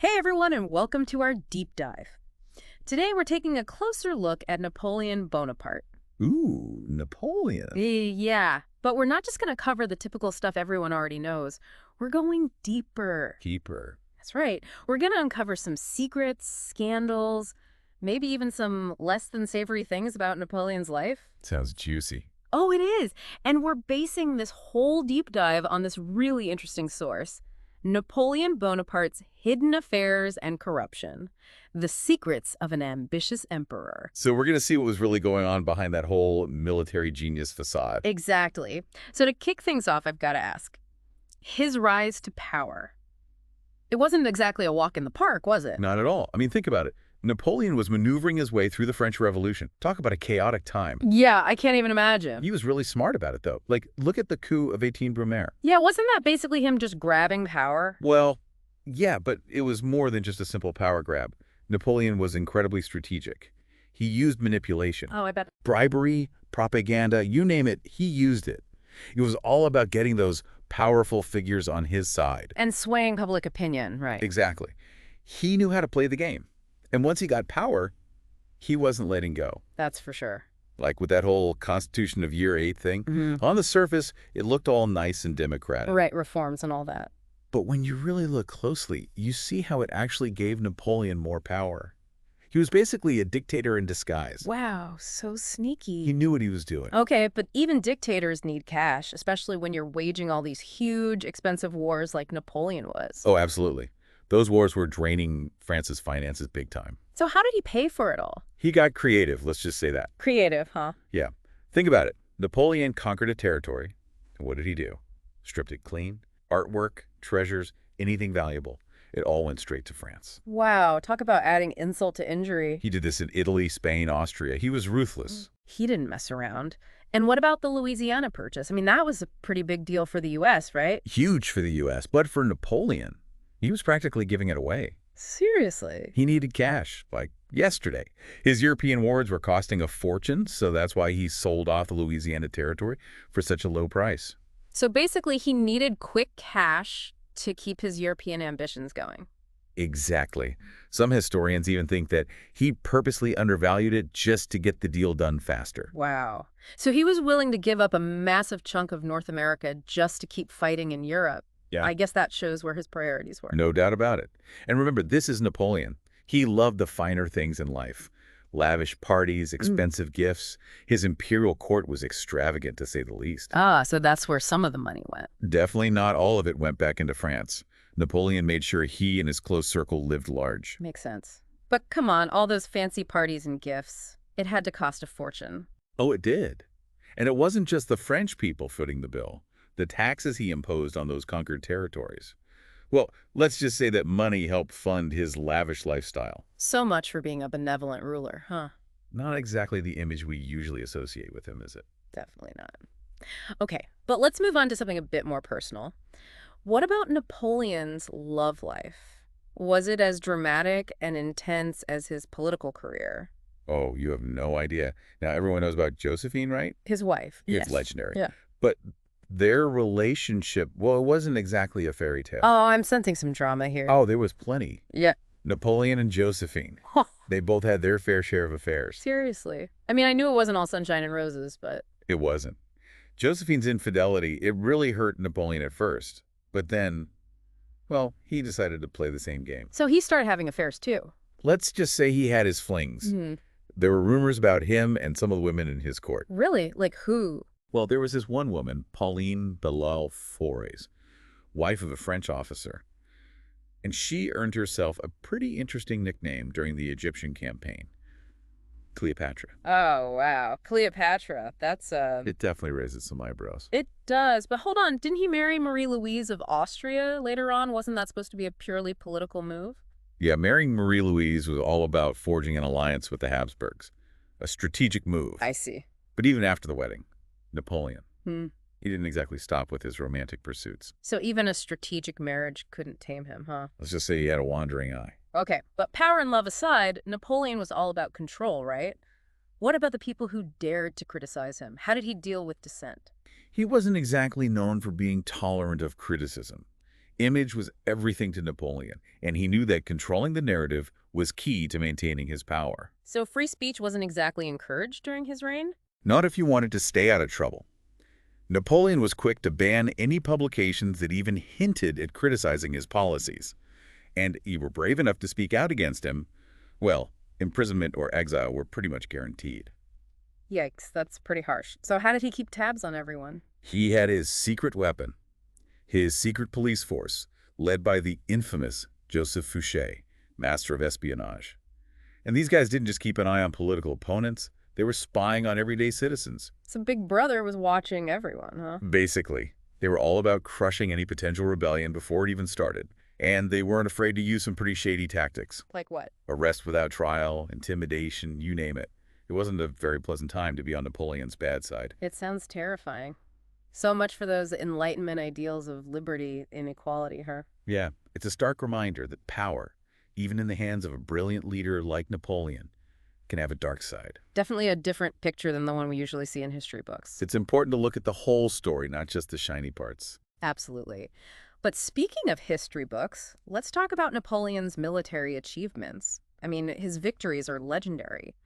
Hey everyone, and welcome to our deep dive. Today we're taking a closer look at Napoleon Bonaparte. Ooh, Napoleon. Yeah, but we're not just going to cover the typical stuff everyone already knows. We're going deeper. Keeper. That's right. We're going to uncover some secrets, scandals, maybe even some less than savory things about Napoleon's life. Sounds juicy. Oh, it is. And we're basing this whole deep dive on this really interesting source, Napoleon Bonaparte's Hidden Affairs and Corruption, The Secrets of an Ambitious Emperor. So we're going to see what was really going on behind that whole military genius facade. Exactly. So to kick things off, I've got to ask, his rise to power. It wasn't exactly a walk in the park, was it? Not at all. I mean, think about it. Napoleon was maneuvering his way through the French Revolution. Talk about a chaotic time. Yeah, I can't even imagine. He was really smart about it, though. Like, look at the coup of 18 Brumaire. Yeah, wasn't that basically him just grabbing power? Well, yeah, but it was more than just a simple power grab. Napoleon was incredibly strategic. He used manipulation. Oh, I bet. Bribery, propaganda, you name it, he used it. It was all about getting those powerful figures on his side. And swaying public opinion, right? Exactly. He knew how to play the game. And once he got power, he wasn't letting go. That's for sure. Like with that whole Constitution of Year 8 thing. On the surface, it looked all nice and democratic. Right, reforms and all that. But when you really look closely, you see how it actually gave Napoleon more power. He was basically a dictator in disguise. Wow, so sneaky. He knew what he was doing. Okay, but even dictators need cash, especially when you're waging all these huge, expensive wars like Napoleon was. Oh, absolutely. Those wars were draining France's finances big time. So how did he pay for it all? He got creative, let's just say that. Creative, huh? Yeah. Think about it. Napoleon conquered a territory. And what did he do? Stripped it clean. Artwork, treasures, anything valuable. It all went straight to France. Wow, talk about adding insult to injury. He did this in Italy, Spain, Austria. He was ruthless. He didn't mess around. And what about the Louisiana Purchase? I mean, that was a pretty big deal for the U.S., right? Huge for the U.S., but for Napoleon, he was practically giving it away. Seriously? He needed cash, like yesterday. His European wars were costing a fortune, so that's why he sold off the Louisiana territory for such a low price. So basically, he needed quick cash to keep his European ambitions going. Exactly. Some historians even think that he purposely undervalued it just to get the deal done faster. Wow. So he was willing to give up a massive chunk of North America just to keep fighting in Europe. Yeah. I guess that shows where his priorities were. No doubt about it. And remember, this is Napoleon. He loved the finer things in life. Lavish parties, expensive gifts. His imperial court was extravagant, to say the least. Ah, so that's where some of the money went. Definitely not all of it went back into France. Napoleon made sure he and his close circle lived large. Makes sense. But come on, all those fancy parties and gifts. It had to cost a fortune. Oh, it did. And it wasn't just the French people footing the bill. The taxes he imposed on those conquered territories. Well, let's just say that money helped fund his lavish lifestyle. So much for being a benevolent ruler, huh? Not exactly the image we usually associate with him, is it? Definitely not. Okay, but let's move on to something a bit more personal. What about Napoleon's love life? Was it as dramatic and intense as his political career? Oh, you have no idea. Now, everyone knows about Josephine, right? His wife. It's legendary. Yeah. But their relationship, well, it wasn't exactly a fairy tale. Oh, I'm sensing some drama here. Oh, there was plenty. Yeah. Napoleon and Josephine. Huh. They both had their fair share of affairs. Seriously. I mean, I knew it wasn't all sunshine and roses, but... It wasn't. Josephine's infidelity, it really hurt Napoleon at first. But then, well, he decided to play the same game. So he started having affairs, too. Let's just say he had his flings. There were rumors about him and some of the women in his court. Really? Like who? Well, there was this one woman, Pauline Belal-Fores, wife of a French officer. And she earned herself a pretty interesting nickname during the Egyptian campaign. Cleopatra. Oh, wow. Cleopatra. That's, It definitely raises some eyebrows. It does. But hold on. Didn't he marry Marie-Louise of Austria later on? Wasn't that supposed to be a purely political move? Yeah, marrying Marie-Louise was all about forging an alliance with the Habsburgs. A strategic move. I see. But even after the wedding, Napoleon, Hmm. he didn't exactly stop with his romantic pursuits. So even a strategic marriage couldn't tame him, huh? Let's just say he had a wandering eye. Okay, but power and love aside, Napoleon was all about control, right? What about the people who dared to criticize him? How did he deal with dissent? He wasn't exactly known for being tolerant of criticism. Image was everything to Napoleon, and he knew that controlling the narrative was key to maintaining his power. So free speech wasn't exactly encouraged during his reign? Not if you wanted to stay out of trouble. Napoleon was quick to ban any publications that even hinted at criticizing his policies. And you were brave enough to speak out against him, well, imprisonment or exile were pretty much guaranteed. Yikes, that's pretty harsh. So how did he keep tabs on everyone? He had his secret weapon, his secret police force, led by the infamous Joseph Fouché, master of espionage. And these guys didn't just keep an eye on political opponents, they were spying on everyday citizens. So Big Brother was watching everyone, huh? Basically, they were all about crushing any potential rebellion before it even started. And they weren't afraid to use some pretty shady tactics. Like what? Arrest without trial, intimidation, you name it. It wasn't a very pleasant time to be on Napoleon's bad side. It sounds terrifying. So much for those Enlightenment ideals of liberty and equality, huh? Yeah, it's a stark reminder that power, even in the hands of a brilliant leader like Napoleon, can have a dark side. Definitely a different picture than the one we usually see in history books. It's important to look at the whole story, not just the shiny parts. Absolutely. But speaking of history books, let's talk about Napoleon's military achievements. I mean, his victories are legendary.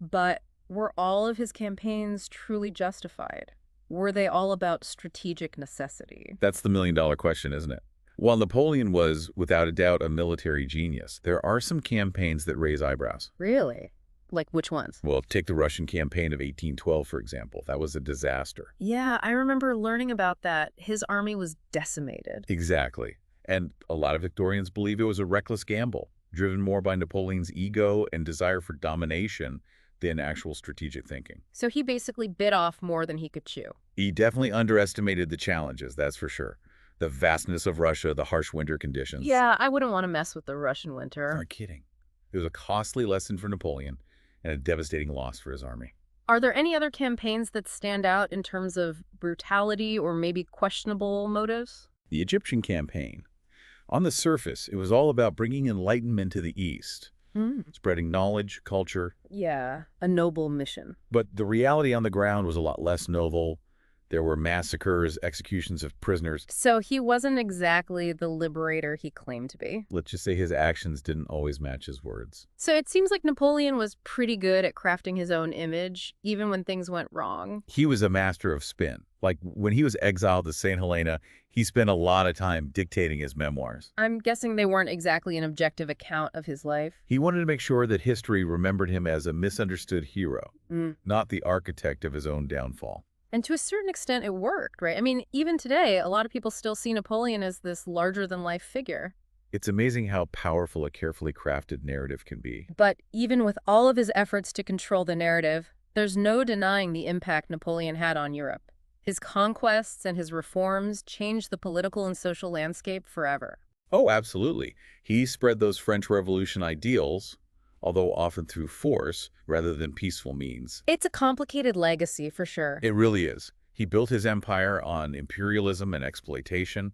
But were all of his campaigns truly justified? Were they all about strategic necessity? That's the million-dollar question, isn't it? While Napoleon was, without a doubt, a military genius, there are some campaigns that raise eyebrows. Really? Like which ones? Well, take the Russian campaign of 1812, for example. That was a disaster. Yeah, I remember learning about that. His army was decimated. Exactly. And a lot of historians believe it was a reckless gamble, driven more by Napoleon's ego and desire for domination than actual strategic thinking. So he basically bit off more than he could chew. He definitely underestimated the challenges, that's for sure. The vastness of Russia, the harsh winter conditions. Yeah, I wouldn't want to mess with the Russian winter. Aren't kidding. It was a costly lesson for Napoleon and a devastating loss for his army. Are there any other campaigns that stand out in terms of brutality or maybe questionable motives? The Egyptian campaign. On the surface, it was all about bringing enlightenment to the East, spreading knowledge, culture. Yeah, a noble mission. But the reality on the ground was a lot less noble. There were massacres, executions of prisoners. So he wasn't exactly the liberator he claimed to be. Let's just say his actions didn't always match his words. So it seems like Napoleon was pretty good at crafting his own image, even when things went wrong. He was a master of spin. Like when he was exiled to St. Helena, he spent a lot of time dictating his memoirs. I'm guessing they weren't exactly an objective account of his life. He wanted to make sure that history remembered him as a misunderstood hero, not the architect of his own downfall. And to a certain extent, it worked, right? I mean, even today, a lot of people still see Napoleon as this larger-than-life figure. It's amazing how powerful a carefully crafted narrative can be. But even with all of his efforts to control the narrative, there's no denying the impact Napoleon had on Europe. His conquests and his reforms changed the political and social landscape forever. Oh, absolutely. He spread those French Revolution ideals, although often through force rather than peaceful means. It's a complicated legacy, for sure. It really is. He built his empire on imperialism and exploitation,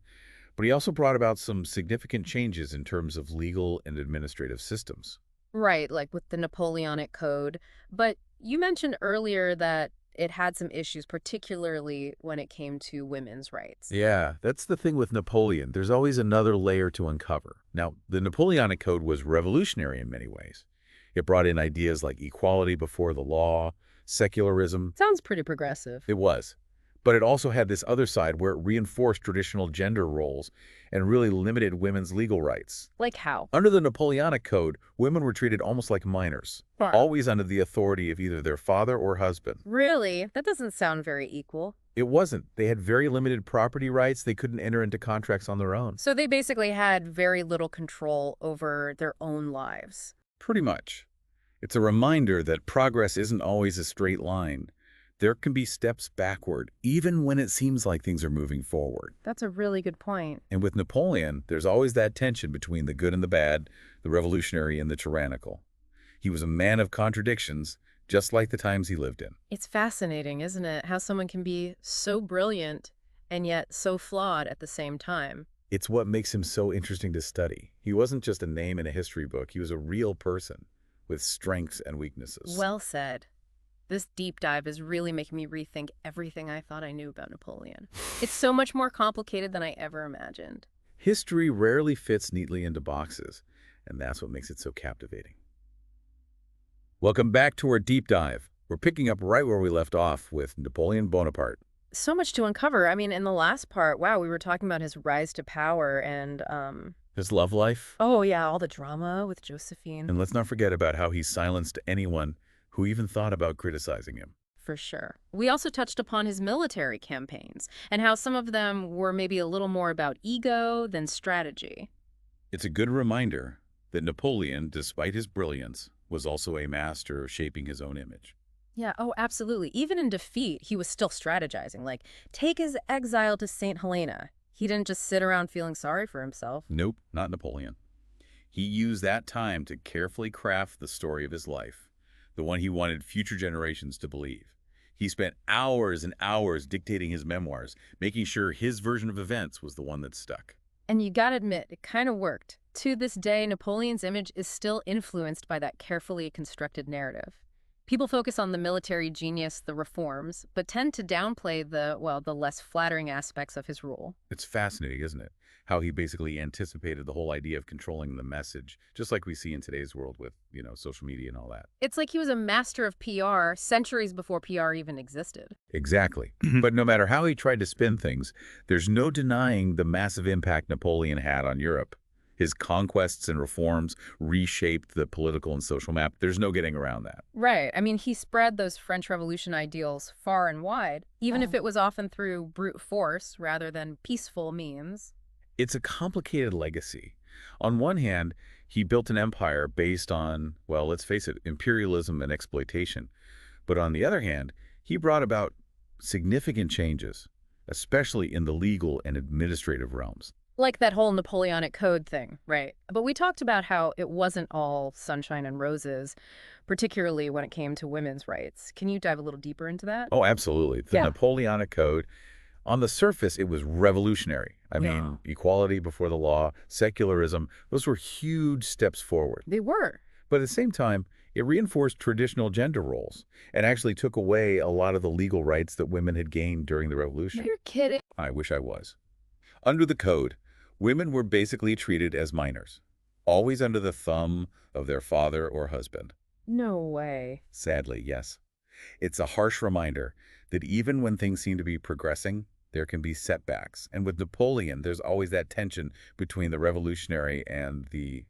but he also brought about some significant changes in terms of legal and administrative systems. Right, like with the Napoleonic Code. But you mentioned earlier that it had some issues, particularly when it came to women's rights. Yeah, that's the thing with Napoleon. There's always another layer to uncover. Now, the Napoleonic Code was revolutionary in many ways. It brought in ideas like equality before the law, secularism. Sounds pretty progressive. It was. But it also had this other side where it reinforced traditional gender roles and really limited women's legal rights. Like how? Under the Napoleonic Code, women were treated almost like minors, always under the authority of either their father or husband. Really? That doesn't sound very equal. It wasn't. They had very limited property rights. They couldn't enter into contracts on their own. So they basically had very little control over their own lives. Pretty much. It's a reminder that progress isn't always a straight line. There can be steps backward, even when it seems like things are moving forward. That's a really good point. And with Napoleon, there's always that tension between the good and the bad, the revolutionary and the tyrannical. He was a man of contradictions, just like the times he lived in. It's fascinating, isn't it? How someone can be so brilliant and yet so flawed at the same time. It's what makes him so interesting to study. He wasn't just a name in a history book. He was a real person with strengths and weaknesses. Well said. This deep dive is really making me rethink everything I thought I knew about Napoleon. It's so much more complicated than I ever imagined. History rarely fits neatly into boxes, and that's what makes it so captivating. Welcome back to our deep dive. We're picking up right where we left off with Napoleon Bonaparte. So much to uncover. I mean, in the last part, wow, we were talking about his rise to power and, His love life, oh yeah, all the drama with Josephine. and let's not forget about how he silenced anyone who even thought about criticizing him. For sure. We also touched upon his military campaigns and how some of them were maybe a little more about ego than strategy. It's a good reminder that Napoleon, despite his brilliance, was also a master of shaping his own image. Yeah, oh, absolutely. Even in defeat, he was still strategizing, like take his exile to St. Helena. He didn't just sit around feeling sorry for himself. Nope, not Napoleon. He used that time to carefully craft the story of his life, the one he wanted future generations to believe. He spent hours and hours dictating his memoirs, making sure his version of events was the one that stuck. And you gotta admit, it kind of worked. To this day, Napoleon's image is still influenced by that carefully constructed narrative. People focus on the military genius, the reforms, but tend to downplay the, well, the less flattering aspects of his rule. It's fascinating, isn't it? How he basically anticipated the whole idea of controlling the message, just like we see in today's world with, social media and all that. It's like he was a master of PR centuries before PR even existed. Exactly. But no matter how he tried to spin things, there's no denying the massive impact Napoleon had on Europe. His conquests and reforms reshaped the political and social map. There's no getting around that. Right. I mean, he spread those French Revolution ideals far and wide, even if it was often through brute force rather than peaceful means. It's a complicated legacy. On one hand, he built an empire based on, well, let's face it, imperialism and exploitation. But on the other hand, he brought about significant changes, especially in the legal and administrative realms. Like that whole Napoleonic Code thing, right? But we talked about how it wasn't all sunshine and roses, particularly when it came to women's rights. Can you dive a little deeper into that? Oh, absolutely. The Yeah. Napoleonic Code, on the surface, it was revolutionary. I Yeah. mean, equality before the law, secularism, those were huge steps forward. They were. But at the same time, it reinforced traditional gender roles and actually took away a lot of the legal rights that women had gained during the revolution. You're kidding. I wish I was. Under the code, women were basically treated as minors, always under the thumb of their father or husband. No way. Sadly, yes. It's a harsh reminder that even when things seem to be progressing, there can be setbacks. And with Napoleon, there's always that tension between the revolutionary and the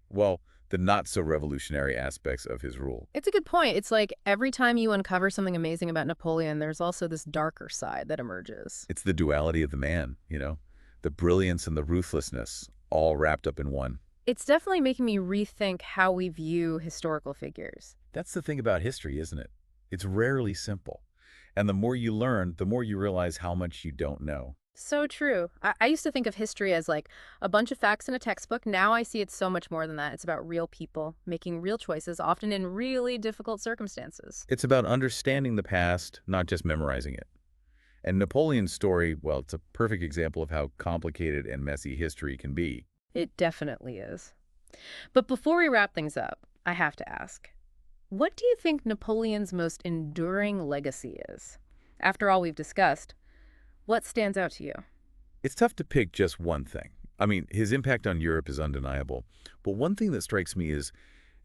not-so-revolutionary aspects of his rule. It's a good point. It's like every time you uncover something amazing about Napoleon, there's also this darker side that emerges. It's the duality of the man, the brilliance and the ruthlessness, all wrapped up in one. It's definitely making me rethink how we view historical figures. That's the thing about history, isn't it? It's rarely simple. And the more you learn, the more you realize how much you don't know. So true. I used to think of history as like a bunch of facts in a textbook. Now I see it's so much more than that. It's about real people making real choices, often in really difficult circumstances. It's about understanding the past, not just memorizing it. And Napoleon's story, well, it's a perfect example of how complicated and messy history can be. It definitely is. But before we wrap things up, I have to ask, what do you think Napoleon's most enduring legacy is? After all we've discussed, what stands out to you? It's tough to pick just one thing. I mean, his impact on Europe is undeniable. But one thing that strikes me is,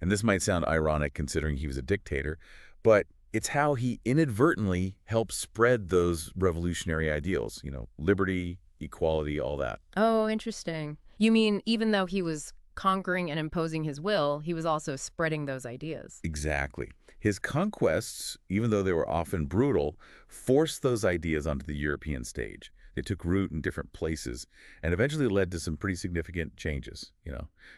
and this might sound ironic considering he was a dictator, but it's how he inadvertently helped spread those revolutionary ideals, liberty, equality, all that. Oh, interesting. You mean even though he was conquering and imposing his will, he was also spreading those ideas. Exactly. His conquests, even though they were often brutal, forced those ideas onto the European stage. They took root in different places and eventually led to some pretty significant changes,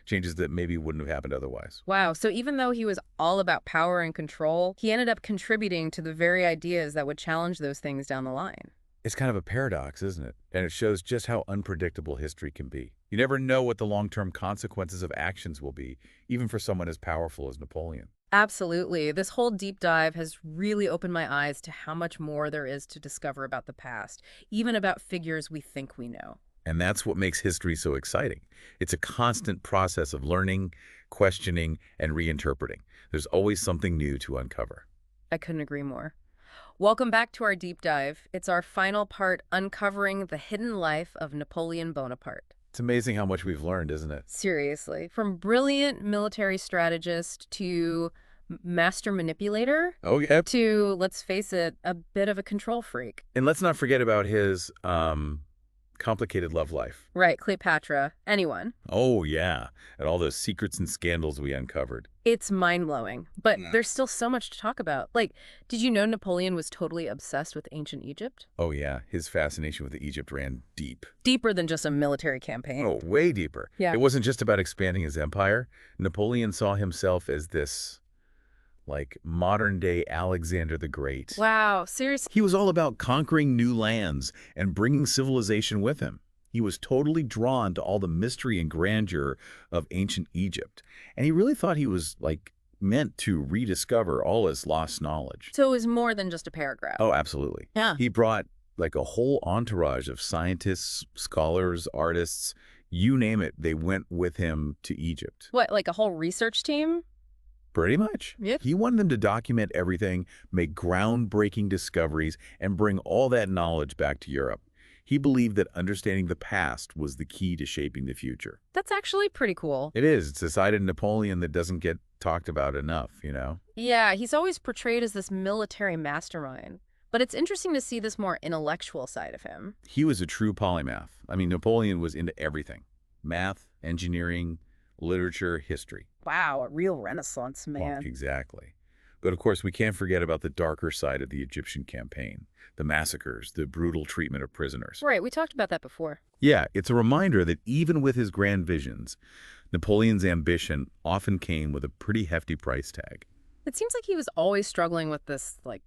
changes that maybe wouldn't have happened otherwise. Wow, so even though he was all about power and control, he ended up contributing to the very ideas that would challenge those things down the line. It's kind of a paradox, isn't it? And it shows just how unpredictable history can be. You never know what the long-term consequences of actions will be, even for someone as powerful as Napoleon. Absolutely. This whole deep dive has really opened my eyes to how much more there is to discover about the past, even about figures we think we know. And that's what makes history so exciting. It's a constant process of learning, questioning, and reinterpreting. There's always something new to uncover. I couldn't agree more. Welcome back to our deep dive. It's our final part, uncovering the hidden life of Napoleon Bonaparte. It's amazing how much we've learned, isn't it? Seriously. From brilliant military strategist to master manipulator Oh, yeah. to, let's face it, a bit of a control freak. And let's not forget about his complicated love life. Right, Cleopatra, anyone. Oh, yeah. And all those secrets and scandals we uncovered. It's mind-blowing, but Yeah. there's still so much to talk about. Like, did you know Napoleon was totally obsessed with ancient Egypt? Oh, yeah. His fascination with Egypt ran deep. Deeper than just a military campaign. Oh, way deeper. Yeah. It wasn't just about expanding his empire. Napoleon saw himself as this, like, modern-day Alexander the Great. Wow, seriously? He was all about conquering new lands and bringing civilization with him. He was totally drawn to all the mystery and grandeur of ancient Egypt. And he really thought he was, like, meant to rediscover all his lost knowledge. So it was more than just a paragraph. Oh, absolutely. Yeah. He brought, like, a whole entourage of scientists, scholars, artists, you name it, they went with him to Egypt. What, like a whole research team? Pretty much. Yep. He wanted them to document everything, make groundbreaking discoveries, and bring all that knowledge back to Europe. He believed that understanding the past was the key to shaping the future. That's actually pretty cool. It is. It's a side of Napoleon that doesn't get talked about enough, you know? Yeah, he's always portrayed as this military mastermind. But it's interesting to see this more intellectual side of him. He was a true polymath. I mean, Napoleon was into everything. Math, engineering, literature, history. Wow, a real Renaissance man. Well, exactly. But of course, we can't forget about the darker side of the Egyptian campaign. The massacres, the brutal treatment of prisoners. Right, we talked about that before. Yeah, it's a reminder that even with his grand visions, Napoleon's ambition often came with a pretty hefty price tag. It seems like he was always struggling with this, like,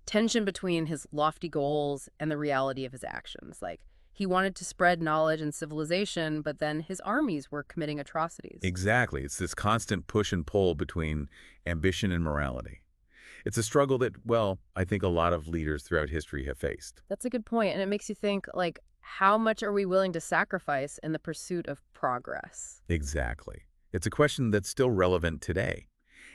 tension between his lofty goals and the reality of his actions. Like, he wanted to spread knowledge and civilization, but then his armies were committing atrocities. Exactly. It's this constant push and pull between ambition and morality. It's a struggle that, well, I think a lot of leaders throughout history have faced. That's a good point, and it makes you think, like, how much are we willing to sacrifice in the pursuit of progress? Exactly. It's a question that's still relevant today.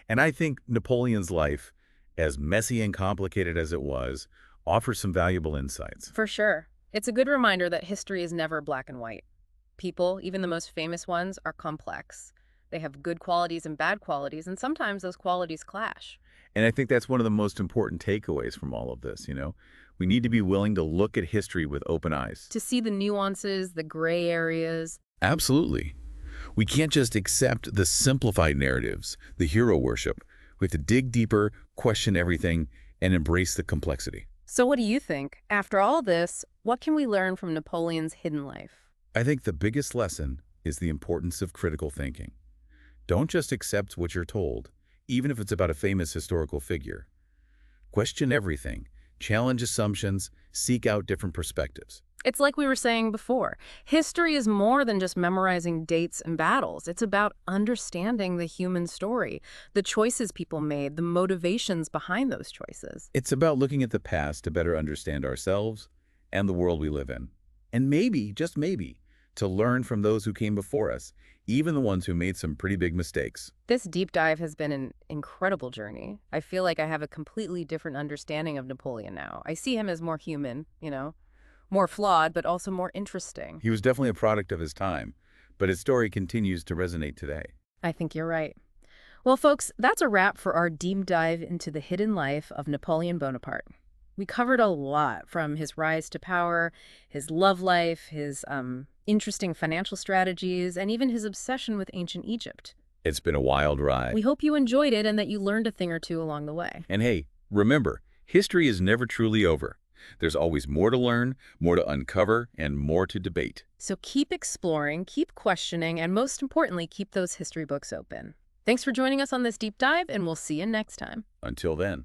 And I think Napoleon's life, as messy and complicated as it was, offers some valuable insights. For sure. It's a good reminder that history is never black and white. People, even the most famous ones, are complex. They have good qualities and bad qualities, and sometimes those qualities clash. And I think that's one of the most important takeaways from all of this, you know? We need to be willing to look at history with open eyes. To see the nuances, the gray areas. Absolutely. We can't just accept the simplified narratives, the hero worship. We have to dig deeper, question everything, and embrace the complexity. So what do you think? After all this, what can we learn from Napoleon's hidden life? I think the biggest lesson is the importance of critical thinking. Don't just accept what you're told, even if it's about a famous historical figure. Question everything, challenge assumptions, seek out different perspectives. It's like we were saying before. History is more than just memorizing dates and battles. It's about understanding the human story, the choices people made, the motivations behind those choices. It's about looking at the past to better understand ourselves and the world we live in. And maybe, just maybe, to learn from those who came before us, even the ones who made some pretty big mistakes. This deep dive has been an incredible journey. I feel like I have a completely different understanding of Napoleon now. I see him as more human, you know, more flawed, but also more interesting. He was definitely a product of his time, but his story continues to resonate today. I think you're right. Well, folks, that's a wrap for our deep dive into the hidden life of Napoleon Bonaparte. We covered a lot, from his rise to power, his love life, his interesting financial strategies, and even his obsession with ancient Egypt. It's been a wild ride. We hope you enjoyed it and that you learned a thing or two along the way. And hey, remember, history is never truly over. There's always more to learn, more to uncover, and more to debate. So keep exploring, keep questioning, and most importantly, keep those history books open. Thanks for joining us on this deep dive, and we'll see you next time. Until then.